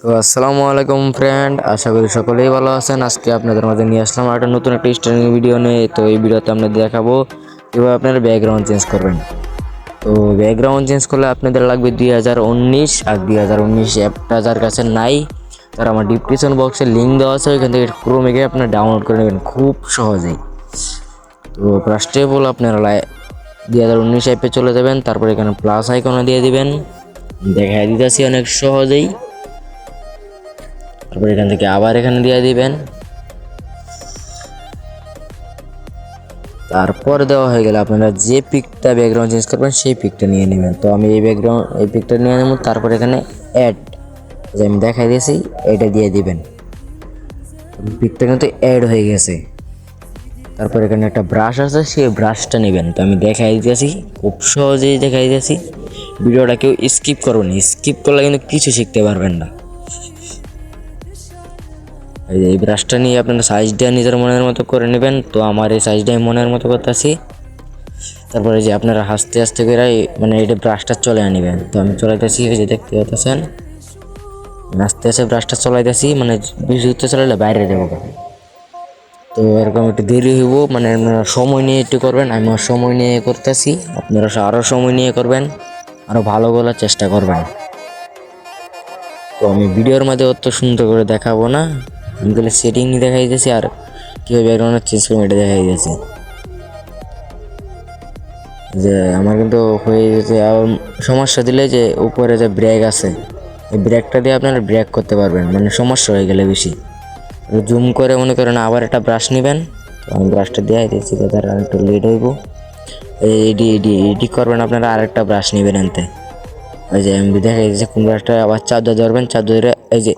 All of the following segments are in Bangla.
তো আসসালামু আলাইকুম ফ্রেন্ড, আশা করি সকলেই ভালো আছেন। আজকে আপনাদের মাঝে নিয়ে আসলাম একটা নতুন একটা স্টাইলিং ভিডিও নিয়ে। তো এই ভিডিওতে আপনাদের দেখাবো কীভাবে আপনারা ব্যাকগ্রাউন্ড চেঞ্জ করবেন। তো ব্যাকগ্রাউন্ড চেঞ্জ করলে আপনাদের লাগবে 2019 আর 2019 অ্যাপটা যার কাছে নাই তার আমার ডিসক্রিপশন বক্সে লিঙ্ক দেওয়া আছে, ওইখান থেকে ক্রোমে গিয়ে আপনারা ডাউনলোড করে নেবেন খুব সহজেই। তো ফার্স্ট অফ অল আপনারা 2019 অ্যাপে চলে যাবেন, তারপর এখানে প্লাস আইকনে দিয়ে দিবেন, দেখাই দিতেছি অনেক সহজেই। তারপর এখান থেকে আবার এখানে দিয়ে দিবেন, তারপর দেওয়া হয়ে গেলে আপনারা যে পিকটা ব্যাকগ্রাউন্ড চেঞ্জ করবেন সেই পিকটা নিয়ে নেবেন। তো আমি এই পিকটা নিয়ে নেব, তারপর এখানে অ্যাড যে আমি দেখাই দিয়েছি এটা দিয়ে দিবেন। পিকটা কিন্তু অ্যাড হয়ে গেছে। তারপর এখানে একটা ব্রাশ আছে, সেই ব্রাশটা নেবেন। তো আমি দেখাই দিয়েছি, খুব সহজেই দেখাই দিয়েছি। ভিডিওটা কেউ স্কিপ করবেন, স্কিপ করলে কিন্তু কিছু শিখতে পারবেন না। এই ব্রাশটা নিয়ে আপনারা সাইজটা নিজের মনের মতো করে নেবেন। তো আমার এই সাইজটাই মনের মতো করতেছি। তারপরে যে আপনারা আস্তে আস্তে করে মানে এটা ব্রাশটা চলে নেবেন। তো আমি চলাইতেছি, এই যে দেখতে পাচ্ছেন আস্তে আস্তে ব্রাশটা চলাইতেছি, মানে বেশি উঠতে চলাইলে বাইরে দেবো। তো এরকম একটু দেরি হইব, মানে আপনারা সময় নিয়ে একটু করবেন। আমি সময় নিয়ে করতেছি, আপনারা আরও সময় নিয়ে করবেন, আরও ভালো বলার চেষ্টা করবেন। তো আমি ভিডিওর মধ্যে অত সুন্দর করে দেখাবো না, আমি তাহলে সেটিং দেখাই দিয়েছি আর কীভাবে ব্যাকগ্রাউন্ড চেঞ্জ করবো এটা দেখাই দিয়েছি। যে আমার কিন্তু হয়ে গেছে। আর সমস্যা দিলে যে উপরে যে ব্রেক আছে, এই ব্রেকটা দিয়ে আপনারা ব্রেক করতে পারবেন, মানে সমস্যা হয়ে গেলে বেশি জুম করে মনে করেন আবার একটা ব্রাশ নেবেন। তো আমি ব্রাশটা দিয়ে দিয়েছি, তার আর একটু লেট হইব। এডি করবেন আপনারা, আরেকটা ব্রাশ নেবেন আনতে। ওই যে আমি দেখাই দিয়েছি কোন ব্রাশটা, আবার চাপ ধরবেন, চাপ ধরে এই যে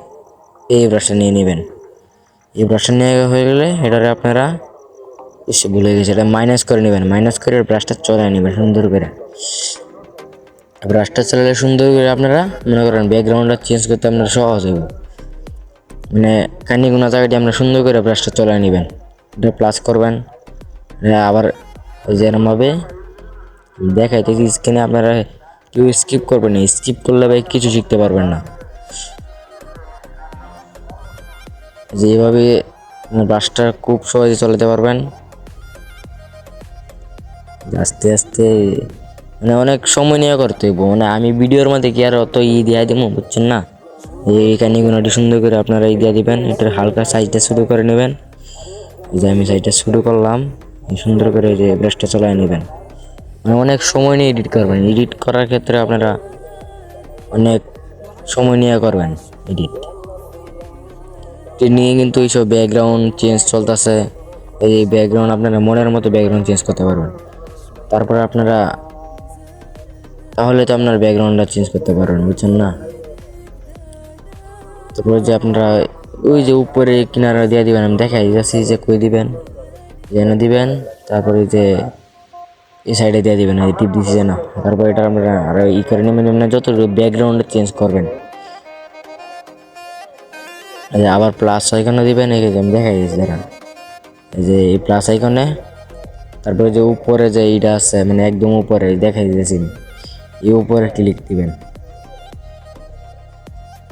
এই ব্রাশটা নিয়ে নেবেন। এই ব্রাশটা নিয়ে হয়ে গেলে এটারে আপনারা এসে ভুলে গেছে, এটা মাইনাস করে নেবেন। মাইনাস করে ব্রাশটা চড়াই নেবেন সুন্দর করে। ব্রাশটা চালালে সুন্দর করে আপনারা মনে করেন ব্যাকগ্রাউন্ডটা চেঞ্জ করতে আপনার সহজ হবে। মানে কানি কোনো জায়গাটি আপনারা সুন্দর করে ব্রাশটা চলাই নেবেন, এটা প্লাস করবেন। আবার ওই যে এরমভাবে দেখাইতেছি স্ক্রিনে, আপনারা কেউ স্কিপ করবেন না, স্কিপ করলে ভাই কিছু শিখতে পারবেন না। যেভাবে ব্রাশটা খুব সহজে চালাতে পারবেন, আস্তে আস্তে মানে অনেক সময় নিয়ে করতে হইব। মানে আমি ভিডিওর মধ্যে কি আর অত দিয়া দিব, বুঝছেন না। এই কানিগুনাটি সুন্দর করে আপনারা দিয়া দিবেন, এটার হালকা সাইজটা শুরু করে নেবেন। যে আমি সাইজটা শুরু করলাম, সুন্দর করে যে ব্রাশটা চালাই নেবেন। মানে অনেক সময় নিয়ে এডিট করবেন। এডিট করার ক্ষেত্রে আপনারা অনেক সময় নিয়ে করবেন এডিট নিয়ে, কিন্তু এইসব ব্যাকগ্রাউন্ড চেঞ্জ চলতেছে। এই ব্যাকগ্রাউন্ড আপনারা মনের মতো ব্যাকগ্রাউন্ড চেঞ্জ করতে পারবেন। তারপরে আপনারা তাহলে তো আপনার ব্যাকগ্রাউন্ডটা চেঞ্জ করতে পারবেন, বুঝছেন না। তারপরে যে আপনারা ওই যে উপরে কিনারা দিয়ে দিবেন, আমি দেখাই যাচ্ছি যে কই দিবেন, যেন দিবেন। তারপরে যে এই সাইডে দিয়ে দিবেন, এই টিপ দিচ্ছি না। তারপর এটা আপনারা আর ই করে নেবেন, মানে যত ব্যাকগ্রাউন্ডে চেঞ্জ করবেন। আবার প্লাস আইকনে দিবেন, এই যে আমি দেখাই দিচ্ছি দেখেন, এই যে এই প্লাস আইকনে। তারপরে যে উপরে যে এইটা আছে, মানে একদম উপরে দেখাই দিয়েছি, এই উপরে ক্লিক দিবেন।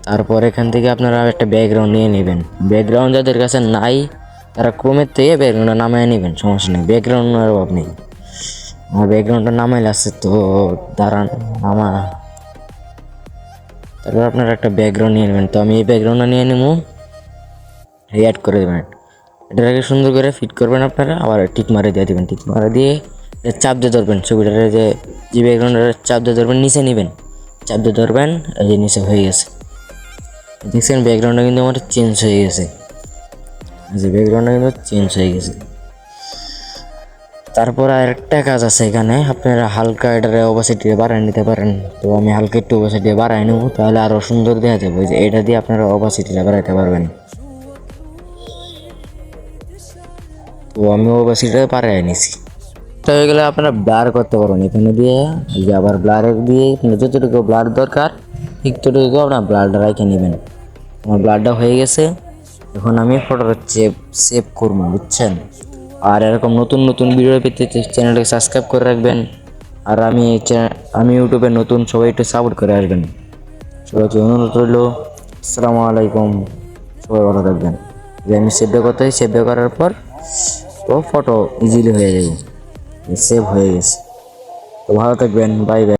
তারপর এখান থেকে আপনারা একটা ব্যাকগ্রাউন্ড নিয়ে নেবেন। ব্যাকগ্রাউন্ড যাদের কাছে নাই তারা ক্রোমের থেকে ব্যাকগ্রাউন্ডটা নামায় নেবেন, সমস্যা নেই, ব্যাকগ্রাউন্ডের অভাব নেই। আমার ব্যাকগ্রাউন্ডটা নামাইলে আছে, তো দাঁড়ান নামা। তারপর আপনারা একটা ব্যাকগ্রাউন্ড নিয়ে নেবেন। তো আমি এই ব্যাকগ্রাউন্ডটা নিয়ে নেবো, অ্যাড করে দেবেন। এটাকে সুন্দর করে ফিট করবেন আপনারা, আবার টিক মারে দিয়ে দেবেন। টিক মারে দিয়ে চাপ দিয়ে ধরবেন, ছবিটার যে ব্যাকগ্রাউন্ডের চাপ দিয়ে ধরবেন, নিচে নেবেন, চাপ দিয়ে ধরবেন, এই যে নিচে হয়ে গেছে। দেখছেন ব্যাকগ্রাউন্ডটা কিন্তু আমার চেঞ্জ হয়ে গেছে, যে ব্যাকগ্রাউন্ডটা কিন্তু চেঞ্জ হয়ে গেছে। তারপর আরেকটা কাজ আছে এখানে, আপনারা হালকা এটার অপাসিটি বাড়ায় নিতে পারেন। তো আমি হালকা একটু অপাসিটি বাড়াই নেব, তাহলে আরও সুন্দর দেখা যাবে। যে এটা দিয়ে আপনারা অপাসিটিটা বাড়াইতে পারবেন। তো আমি অপাসিটিটা বাড়াই নিছি। তো হয়ে গেলে আপনারা ব্লার করতে পারবেন এখানে দিয়ে, যে আবার ব্লারের দিয়ে যতটুকু ব্লার দরকার ঠিক ততটুকু আপনার ব্লারটা রেখে নেবেন। আমার ব্লারটা হয়ে গেছে, এখন আমি ফটোটা সেভ করবো, বুঝছেন। আর এরকম নতুন নতুন ভিডিও পেতে চ্যানেলটাকে সাবস্ক্রাইব করে রাখবেন। আর আমি ইউটিউবে নতুন, সবাই একটু সাপোর্ট করে আসবেন। সবাইকে অনুরোধ রইল। আসসালামু আলাইকুম, সবাই ভালো থাকবেন। যে আমি সেভ করতে সেভ করার পর তো ফটো ইজিলি হয়ে যাবে, সেভ হয়ে গেছে। তো ভালো থাকবেন, বাই বাই।